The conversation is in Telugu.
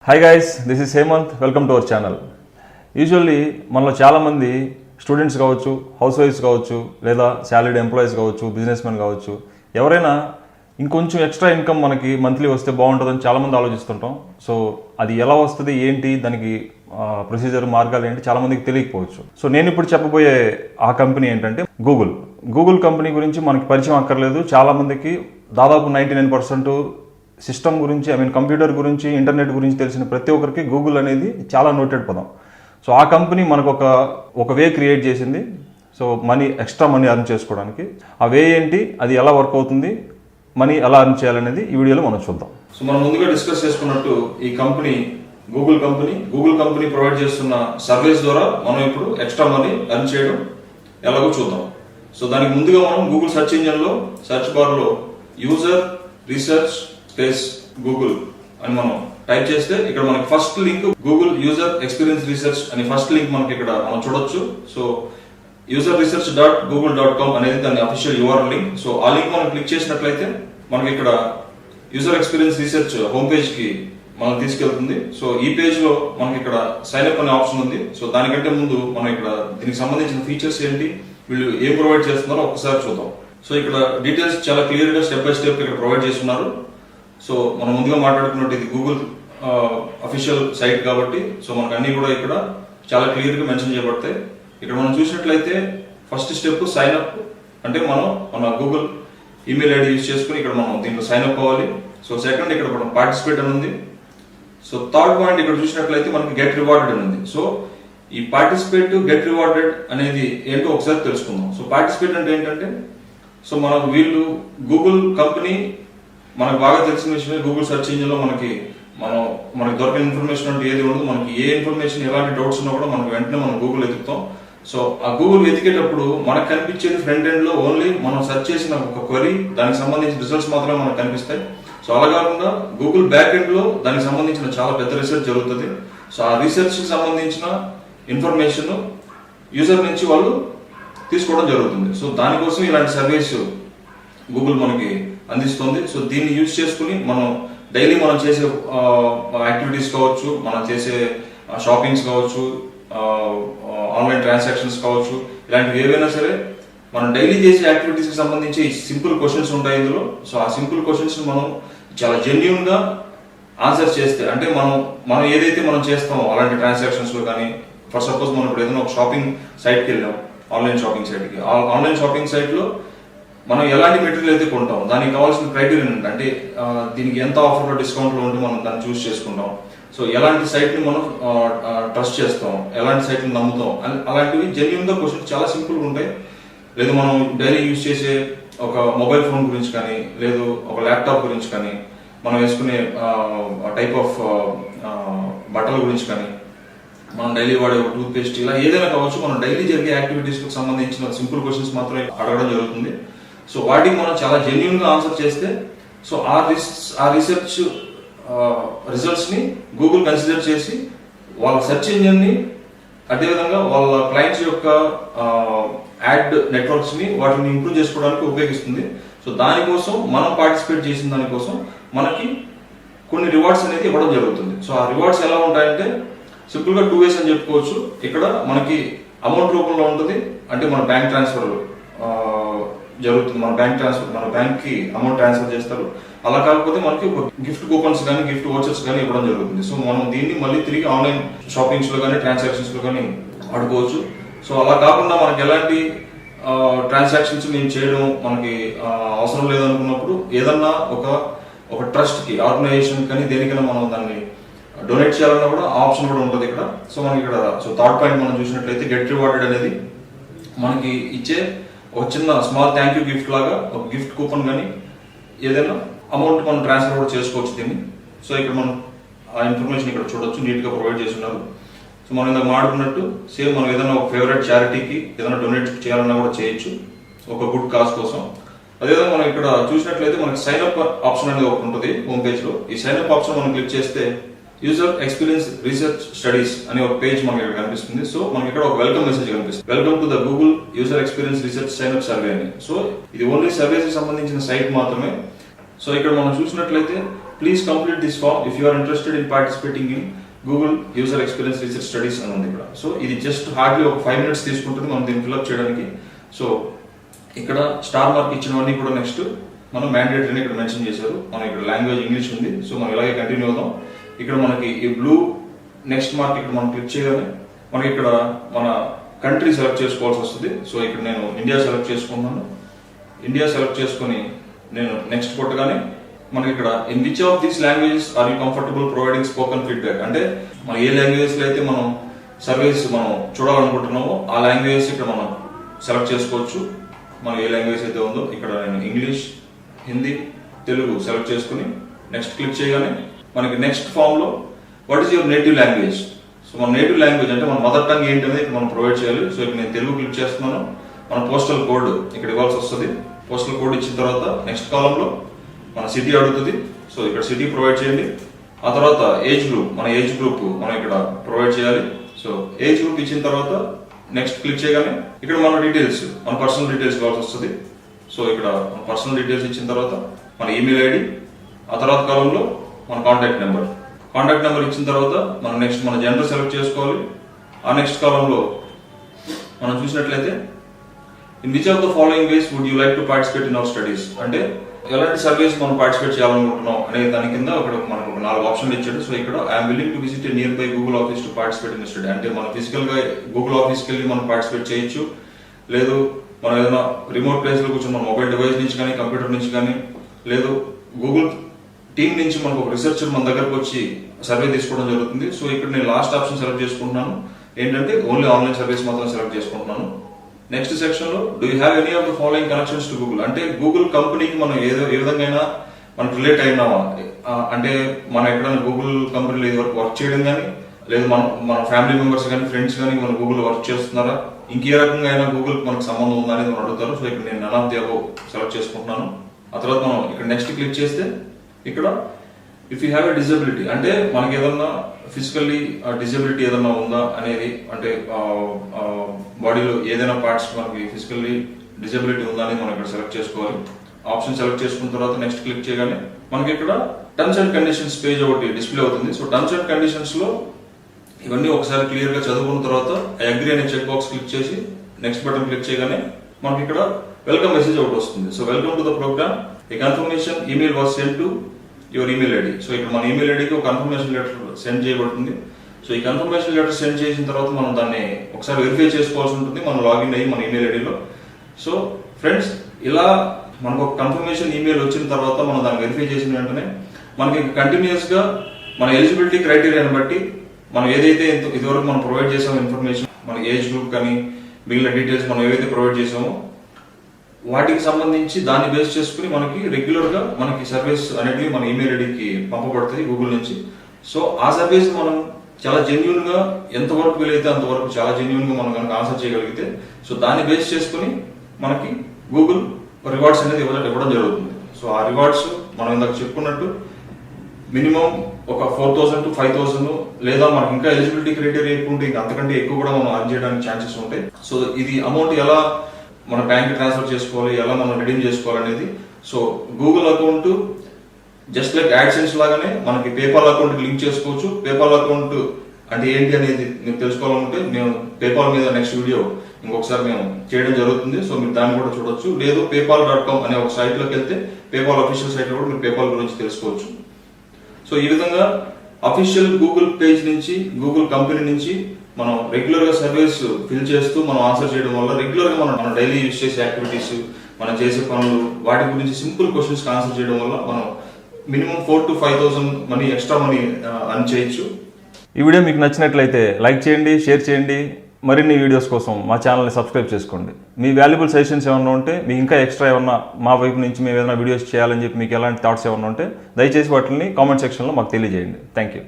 Hi guys, this is Hemant. Welcome to our channel. Usually మనలో చాలామంది స్టూడెంట్స్ కావచ్చు, హౌస్ వైఫ్స్ కావచ్చు, లేదా శాలరీడ్ ఎంప్లాయీస్ కావచ్చు, బిజినెస్ మెన్ కావచ్చు, ఎవరైనా ఇంకొంచెం ఎక్స్ట్రా ఇన్కమ్ మనకి మంత్లీ వస్తే బాగుంటుందని చాలామంది ఆలోచిస్తుంటాం. సో అది ఎలా వస్తుంది, ఏంటి, దానికి ప్రొసీజర్, మార్గాలు ఏంటి చాలామందికి తెలియకపోవచ్చు. సో నేను ఇప్పుడు చెప్పబోయే ఆ కంపెనీ ఏంటంటే గూగుల్ కంపెనీ గురించి మనకి పరిచయం అక్కర్లేదు. చాలామందికి దాదాపు 99% సిస్టమ్ గురించి, కంప్యూటర్ గురించి, ఇంటర్నెట్ గురించి తెలిసిన ప్రతి ఒక్కరికి గూగుల్ అనేది చాలా నోటెడ్ పదం. సో ఆ కంపెనీ మనకు ఒక వే క్రియేట్ చేసింది. సో ఎక్స్ట్రా మనీ అర్న్ చేసుకోవడానికి. ఆ వే ఏంటి, అది ఎలా వర్క్ అవుతుంది, మనీ ఎలా అర్న్ చేయాలనేది ఈ వీడియోలో మనం చూద్దాం. సో మనం ముందుగా డిస్కస్ చేసుకున్నట్టు ఈ కంపెనీ గూగుల్ కంపెనీ ప్రొవైడ్ చేస్తున్న సర్వీస్ ద్వారా మనం ఇప్పుడు ఎక్స్ట్రా మనీ అర్న్ చేయడం ఎలాగో చూద్దాం. సో దానికి ముందుగా మనం గూగుల్ సెర్చ్ ఇంజిన్లో సెర్చ్ బార్లో యూజర్ రీసెర్చ్ స్పేస్ గూగుల్ అని మనం టైప్ చేస్తే ఇక్కడ మనకి first link Google user experience research అని ఫస్ట్ లింక్ మనకి ఇక్కడ మనం చూడొచ్చు. సో userresearch.google.com అనేది దాని అఫీషియల్ యూఆర్ఎల్ లింక్. సో ఆ లింక్ మనం క్లిక్ చేసినట్లయితే మనకి ఇక్కడ user experience research home page కి మనం తీసుకెళ్తుంది. సో ఈ పేజ్ లో మనకి ఇక్కడ సైన్ అప్ అనే ఆప్షన్ ఉంది. సో దానికంటే ముందు మనం ఇక్కడ దీనికి సంబంధించిన ఫీచర్స్ ఏంటి, వీళ్ళు ఏం ప్రొవైడ్ చేస్తున్నారో ఒకసారి చూద్దాం. సో ఇక్కడ డీటెయిల్స్ చాలా క్లియర్ గా స్టెప్ బై స్టెప్ ఇక్కడ ప్రొవైడ్ చేస్తున్నారు. సో మనం ముందుగా మాట్లాడుకున్నట్టు ఇది గూగుల్ అఫీషియల్ సైట్ కాబట్టి సో మనకు అన్ని కూడా ఇక్కడ చాలా క్లియర్ గా మెన్షన్ చేయబడతాయి. ఇక్కడ మనం చూసినట్లయితే ఫస్ట్ స్టెప్ సైన్ అప్, అంటే మన గూగుల్ ఈమెయిల్ ఐడి యూజ్ చేసుకుని ఇక్కడ మనం దీంట్లో సైన్ అప్ అవ్వాలి. సో సెకండ్ ఇక్కడ మనం పార్టిసిపేట్ అని ఉంది. సో థర్డ్ పాయింట్ ఇక్కడ చూసినట్లయితే మనకి గెట్ రివార్డెడ్ అని ఉంది. సో ఈ పార్టిసిపేట్, గెట్ రివార్డెడ్ అనేది ఏంటో ఒకసారి తెలుసుకుందాం. సో పార్టిసిపేట్ అంటే ఏంటంటే సో వీళ్ళు గూగుల్ కంపెనీ మనకు బాగా తెలిసిన విషయమే, గూగుల్ సెర్చ్ ఇంజిన్ లో మనకి దొరికిన ఇన్ఫర్మేషన్ అంటే ఏది ఉండదు. మనకి ఏ ఇన్ఫర్మేషన్, ఎలాంటి డౌట్స్ ఉన్నా కూడా మనకు వెంటనే మనం గూగుల్ వెతుకుతాం. సో ఆ గూగుల్ వెతికేటప్పుడు మనకు కనిపించేది ఫ్రంట్ ఎండ్ లో ఓన్లీ మనం సెర్చ్ చేసిన ఒక క్వరీ, దానికి సంబంధించిన రిజల్ట్స్ మాత్రమే మనకు కనిపిస్తాయి. సో అలా కాకుండా గూగుల్ బ్యాక్ ఎండ్ లో దానికి సంబంధించిన చాలా పెద్ద రీసెర్చ్ జరుగుతుంది. సో ఆ రీసెర్చ్ కి సంబంధించిన ఇన్ఫర్మేషన్ యూజర్ నుంచి వాళ్ళు తీసుకోవడం జరుగుతుంది. సో దానికోసం ఇలాంటి సర్వీస్ గూగుల్ మనకి అందిస్తుంది. సో దీన్ని యూజ్ చేసుకుని మనం డైలీ మనం చేసే యాక్టివిటీస్ కావచ్చు, మనం చేసే షాపింగ్స్ కావచ్చు, ఆన్లైన్ ట్రాన్సాక్షన్స్ కావచ్చు, ఇలాంటివి ఏవైనా సరే మనం డైలీ చేసే యాక్టివిటీస్ కి సంబంధించి సింపుల్ క్వశ్చన్స్ ఉంటాయి ఇందులో. సో ఆ సింపుల్ క్వశ్చన్స్ మనం చాలా జెన్యూన్ గా ఆన్సర్ చేస్తే, అంటే మనం ఏదైతే మనం చేస్తామో అలాంటి ట్రాన్సాక్షన్స్ లో కానీ, ఫర్ సపోజ్ మనం ఇప్పుడు ఏదైనా ఒక షాపింగ్ సైట్ కి వెళ్ళాం, ఆన్లైన్ షాపింగ్ సైట్ కి, ఆన్లైన్ షాపింగ్ సైట్ లో మనం ఎలాంటి మెటీరియల్ అయితే కొంటాం, దానికి కావాల్సిన క్రైటీరియా అంటే దీనికి ఎంత ఆఫర్లో డిస్కౌంట్లో ఉంటే మనం దాన్ని చూస్ చేసుకుంటాం. సో ఎలాంటి సైట్ ని మనం ట్రస్ట్ చేస్తాం, ఎలాంటి సైట్ ని నమ్ముతాం, అలాంటివి జెన్యూన్ గా క్వశ్చన్స్ చాలా సింపుల్ గా ఉంటాయి. లేదు మనం డైలీ యూజ్ చేసే ఒక మొబైల్ ఫోన్ గురించి కానీ, లేదు ఒక ల్యాప్టాప్ గురించి కానీ, మనం వేసుకునే టైప్ ఆఫ్ బట్టల గురించి కానీ, మనం డైలీ వాడే ఒక టూత్ పేస్ట్, ఇలా ఏదైనా కావచ్చు, మనం డైలీ జరిగే యాక్టివిటీస్ కు సంబంధించిన సింపుల్ క్వశ్చన్స్ మాత్రమే అడగడం జరుగుతుంది. సో వాటికి మనం చాలా జెన్యూన్ గా ఆన్సర్ చేస్తే సో ఆ రీసెర్చ్ రిజల్ట్స్ ని గూగుల్ కన్సిడర్ చేసి వాళ్ళ సెర్చ్ ఇంజిన్ ని, అదేవిధంగా వాళ్ళ క్లయింట్స్ యొక్క యాడ్ నెట్వర్క్స్ ని, వాటిని ఇంప్రూవ్ చేసుకోవడానికి ఉపయోగిస్తుంది. సో దానికోసం మనం పార్టిసిపేట్ చేసిన దానికోసం మనకి కొన్ని రివార్డ్స్ అనేది ఇవ్వడం జరుగుతుంది. సో ఆ రివార్డ్స్ ఎలా ఉంటాయంటే సింపుల్ గా 2 ways అని చెప్పుకోవచ్చు. ఇక్కడ మనకి అమౌంట్ రూపంలో ఉంటుంది, అంటే మన బ్యాంక్ ట్రాన్స్ఫర్ జరుగుతుంది, మన బ్యాంక్ కి అమౌంట్ ట్రాన్స్ఫర్ చేస్తారు. అలా కాకపోతే మనకి ఒక గిఫ్ట్ కూపన్స్ కానీ, గిఫ్ట్ వోచర్స్ కానీ ఇవ్వడం జరుగుతుంది. సో మనం దీన్ని మళ్ళీ తిరిగి ఆన్లైన్ షాపింగ్స్ లో కానీ, ట్రాన్సాక్షన్స్ లో కానీ వాడుకోవచ్చు. సో అలా కాకుండా మనకి ఎలాంటి ట్రాన్సాక్షన్స్ మేము చేయడం మనకి అవసరం లేదనుకున్నప్పుడు ఏదన్నా ఒక ట్రస్ట్ కి, ఆర్గనైజేషన్ కానీ, దేనికైనా మనం దాన్ని డొనేట్ చేయాలన్నా కూడా ఆప్షన్ కూడా ఉంటుంది ఇక్కడ. సో మనకి ఇక్కడ థర్డ్ పాయింట్ మనం చూసినట్లయితే గెట్ రివార్డెడ్ అనేది మనకి ఇచ్చే ఒక చిన్న స్మాల్ థ్యాంక్ యూ గిఫ్ట్ లాగా ఒక గిఫ్ట్ కూపన్ కానీ, ఏదైనా అమౌంట్ మనం ట్రాన్స్ఫర్ కూడా చేసుకోవచ్చు దీన్ని. సో ఇక్కడ మనం ఆ ఇన్ఫర్మేషన్ ఇక్కడ చూడొచ్చు, నీట్ గా ప్రొవైడ్ చేస్తున్నారు. సో మనం ఇందాక మాట్లాడుకున్నట్టు సేమ్ మనం ఏదైనా ఒక ఫేవరెట్ చారిటీకి ఏదైనా డొనేట్ చేయాలన్నా కూడా చేయొచ్చు, ఒక గుడ్ కాజ్ కోసం. అదేవిధంగా మనం ఇక్కడ చూసినట్లయితే మనకి సైన్ అప్ ఆప్షన్ అనేది ఒకటి ఉంటుంది హోమ్ పేజ్ లో. ఈ సైన్ అప్ ఆప్షన్ మనం క్లిక్ చేస్తే యూజర్ ఎక్స్పీరియన్స్ రీసెర్చ్ స్టడీస్ అనే ఒక పేజ్ మనకి ఇక్కడ కనిపిస్తుంది. సో మనకి ఇక్కడ ఒక వెల్కమ్ మెసేజ్ కనిపిస్తుంది, welcome to the Google user experience research sign up survey అని. సో ఇది ఓన్లీ సర్వేస్ కి సంబంధించిన సైట్ మాత్రమే. సో ఇక్కడ మనం చూసినట్లయితే please complete this form if you are interested in participating in Google user experience research studies అని ఉంది ఇక్కడ. సో ఇది జస్ట్ హార్డ్లీ ఒక 5 minutes తీసుకుంటుంది మనం దీన్ని ఫిల్అప్ చేయడానికి. సో ఇక్కడ స్టార్ మార్క్ ఇచ్చినవన్నీ కూడా నెక్స్ట్ మనం మ్యాండేటరీ ఇక్కడ మెన్షన్ చేశారు. మనం ఇక్కడ లాంగ్వేజ్ ఇంగ్లీష్ ఉంది. సో మనం ఇలాగే కంటిన్యూ అవుదాం. ఇక్కడ మనకి ఈ బ్లూ నెక్స్ట్ మార్క్ ఇక్కడ మనం క్లిక్ చేయగానే మనకి ఇక్కడ మన కంట్రీ సెలెక్ట్ చేసుకోవాల్సి వస్తుంది. సో ఇక్కడ నేను ఇండియా సెలెక్ట్ చేసుకున్నాను. ఇండియా సెలెక్ట్ చేసుకుని నేను నెక్స్ట్ కొట్టగానే మనకి ఇక్కడ in which of these languages are you comfortable providing spoken feedback, అంటే మన ఏ లాంగ్వేజెస్ లో అయితే మనం సర్వీస్ మనం చూడాలనుకుంటున్నామో ఆ లాంగ్వేజెస్ ఇక్కడ మనం సెలెక్ట్ చేసుకోవచ్చు. మనం ఏ లాంగ్వేజ్ అయితే ఉందో ఇక్కడ నేను ఇంగ్లీష్, హిందీ, తెలుగు సెలెక్ట్ చేసుకుని నెక్స్ట్ క్లిక్ చేయగానే మనకి నెక్స్ట్ ఫామ్ లో what is your native language. So మన నేటివ్ లాంగ్వేజ్ అంటే మన మదర్ టంగ్ ఏంటి అనేది మనం ప్రొవైడ్ చేయాలి. సో ఇక్కడ నేను తెలుగు క్లిక్ చేస్తున్నాను. మన పోస్టల్ కోడ్ ఇక్కడ ఇవ్వాల్సి వస్తుంది. పోస్టల్ కోడ్ ఇచ్చిన తర్వాత నెక్స్ట్ కాలం లో మన సిటీ అడుగుతుంది. సో ఇక్కడ సిటీ ప్రొవైడ్ చేయండి. ఆ తర్వాత ఏజ్ గ్రూప్, మన ఏజ్ గ్రూప్ మనం ఇక్కడ ప్రొవైడ్ చేయాలి. సో ఏజ్ గ్రూప్ ఇచ్చిన తర్వాత నెక్స్ట్ క్లిక్ చేయగానే ఇక్కడ మన డీటెయిల్స్, మన పర్సనల్ డీటెయిల్స్ కావాల్సి వస్తుంది. సో ఇక్కడ మన పర్సనల్ డీటెయిల్స్ ఇచ్చిన తర్వాత మన ఈమెయిల్ ఐడి, ఆ తర్వాత కాలంలో మన కాంటాక్ట్ నెంబర్ ఇచ్చిన తర్వాత మనం నెక్స్ట్ మన జెండర్ సెలెక్ట్ చేసుకోవాలి. ఆ నెక్స్ట్ కాలంలో మనం చూసినట్లయితే in which of the following ways would you like to participate in our studies, అంటే ఎలాంటి సర్వీస్ మనం పార్టిసిపేట్ చేయాలనుకుంటున్నాం అనే దాని కింద మనకు ఒక 4 ఆప్షన్లు ఇచ్చాడు. సో ఇక్కడ I'm willing to visit near by Google office to participate in study, అంటే మనం ఫిజికల్ గా గూగుల్ ఆఫీస్కి వెళ్ళి మనం పార్టిసిపేట్ చేయొచ్చు. లేదు మనం ఏదైనా రిమోట్ ప్లేస్ లో కూర్చొని మన మొబైల్ డివైస్ నుంచి కానీ కంప్యూటర్ నుంచి కానీ, లేదు గూగుల్ టీమ్ నుంచి మనకు ఒక రీసెర్చర్ మన దగ్గరకు వచ్చి సర్వే తీసుకోవడం జరుగుతుంది. సో ఇక్కడ నేను లాస్ట్ ఆప్షన్ సెలెక్ట్ చేసుకుంటున్నాను. ఏంటంటే ఓన్లీ ఆన్లైన్ సర్వీస్ మాత్రం సెలెక్ట్ చేసుకుంటున్నాను. నెక్స్ట్ సెక్షన్ లో do you have any of the following connections to Google, అంటే గూగుల్ కంపెనీకి మనం ఏ విధంగా మనకు రిలేట్ అయినామా, అంటే మనం ఎక్కడైనా గూగుల్ కంపెనీలో ఇది వరకు వర్క్ చేయడం కానీ, లేదు మన ఫ్యామిలీ మెంబర్స్ కానీ ఫ్రెండ్స్ కానీ మన గూగుల్ వర్క్ చేస్తున్నారా, ఇంకే రకంగా అయినా గూగుల్ మనకు సంబంధం ఉందా అనేది మనం అడుగుతారు. సో ఇక్కడ నేను none of the above select చేసుకుంటున్నాను. ఆ తర్వాత మనం ఇక్కడ నెక్స్ట్ క్లిక్ చేస్తే ఇక్కడ if you have a disability, అంటే మనకి ఏదన్నా ఫిజికల్లీ డిజబిలిటీ ఏదన్నా ఉందా అనేది, అంటే బాడీలో ఏదైనా పార్ట్స్ మనకి ఫిజికల్లీ డిజబిలిటీ ఉందా అనేది మనం ఇక్కడ సెలెక్ట్ చేసుకోవాలి. ఆప్షన్ సెలెక్ట్ చేసుకున్న తర్వాత నెక్స్ట్ క్లిక్ చేయగానే మనకి ఇక్కడ టర్మ్స్ అండ్ కండిషన్స్ పేజ్ ఒకటి డిస్ప్లే అవుతుంది. సో టర్మ్స్ అండ్ కండిషన్స్ లో ఇవన్నీ ఒకసారి క్లియర్ గా చదువుకున్న తర్వాత ఐ అగ్రీ అనే చెక్ బాక్స్ క్లిక్ చేసి నెక్స్ట్ బటన్ క్లిక్ చేయగానే మనకి ఇక్కడ వెల్కమ్ మెసేజ్ ఒకటి వస్తుంది. So welcome to the programme, a confirmation email was send to your email ID. So ఇక్కడ మన ఈమెయిల్ ఐడికి ఒక కన్ఫర్మేషన్ లెటర్ సెండ్ చేయబడుతుంది. సో ఈ కన్ఫర్మేషన్ లెటర్ సెండ్ చేసిన తర్వాత మనం దాన్ని ఒకసారి వెరిఫై చేసుకోవాల్సి ఉంటుంది మనం లాగిన్ అయ్యి మన ఈమెయిల్ ఐడిలో. సో ఫ్రెండ్స్, ఇలా మనకు ఒక కన్ఫర్మేషన్ ఈమెయిల్ వచ్చిన తర్వాత మనం దాన్ని వెరిఫై చేసిన వెంటనే మనకి కంటిన్యూస్ గా మన ఎలిజిబిలిటీ క్రైటీరియాని బట్టి మనం ఏదైతే ఇదివరకు మనం ప్రొవైడ్ చేసామో ఇన్ఫర్మేషన్, మన ఏజ్ గ్రూప్ కానీ మిగిలిన డీటెయిల్స్ మనం ఏవైతే ప్రొవైడ్ చేసామో వాటికి సంబంధించి దాన్ని బేస్ చేసుకుని మనకి రెగ్యులర్ గా మనకి సర్వీస్ అనేవి మన ఈమెయిల్ ఐడికి పంపబడుతుంది గూగుల్ నుంచి. సో ఆ సర్వీస్ మనం చాలా జెన్యూన్ గా ఎంతవరకు వీలైతే అంతవరకు చాలా జెన్యూన్ గా మనం కనుక ఆన్సర్ చేయగలిగితే, సో దాన్ని బేస్ చేసుకుని మనకి గూగుల్ రివార్డ్స్ అనేది ఇవ్వడం జరుగుతుంది. సో ఆ రివార్డ్స్ మనం ఇందాక చెప్పుకున్నట్టు మినిమం ఒక 4,000 to 5,000, లేదా మనకి ఇంకా ఎలిజిబిలిటీ క్రైటీరియా ఎక్కువ ఉంటే ఇంకా అంతకంటే ఎక్కువ కూడా మనం అర్న్ చేయడానికి ఛాన్సెస్ ఉంటాయి. సో ఇది అమౌంట్ ఎలా మన బ్యాంక్ ట్రాన్స్ఫర్ చేసుకోవాలి, ఎలా మనం రిడీమ్ చేసుకోవాలనేది. So Google account just like AdSense లాగానే మనకి పేపాల్ అకౌంట్ లింక్ చేసుకోవచ్చు. పేపాల్ అకౌంట్ అంటే ఏంటి అనేది మీరు తెలుసుకోవాలనుకుంటే మేము పేపాల్ మీద నెక్స్ట్ వీడియో ఇంకొకసారి మేము చేయడం జరుగుతుంది. సో మీరు దాన్ని కూడా చూడొచ్చు. లేదు paypal.com అనే ఒక సైట్ లోకి వెళ్తే పేపాల్ అఫీషియల్ సైట్ లో కూడా మీరు పేపాల్ గురించి తెలుసుకోవచ్చు. సో ఈ విధంగా అఫీషియల్ గూగుల్ పేజ్ నుంచి, గూగుల్ కంపెనీ నుంచి మనం రెగ్యులర్ గా సర్వీస్ ఫిల్ చేస్తూ మనం ఆన్సర్ చేయడం వల్ల రెగ్యులర్ గా మనం డైలీ యూజ్ చేసే యాక్టివిటీస్, మనం చేసే పనులు, వాటి గురించి సింపుల్ క్వశ్చన్స్ ఆన్సర్ చేయడం వల్ల మనం minimum 4,000 to 5,000 money extra money earn చేయొచ్చు. ఈ వీడియో మీకు నచ్చినట్లయితే లైక్ చేయండి, షేర్ చేయండి. మరిన్ని వీడియోస్ కోసం మా ఛానల్ని సబ్స్క్రైబ్ చేసుకోండి. మీ వాల్యుబుల్ సజెషన్స్ ఏమైనా ఉంటే, మీకు ఇంకా ఎక్స్ట్రా ఏమన్నా మా వైపు నుంచి మేము ఏదైనా వీడియోస్ చేయాలని చెప్పి మీకు ఎలాంటి థాట్స్ ఏమైనా ఉంటే దయచేసి వాటిని కామెంట్ సెక్షన్లో మాకు తెలియజేయండి. Thank you.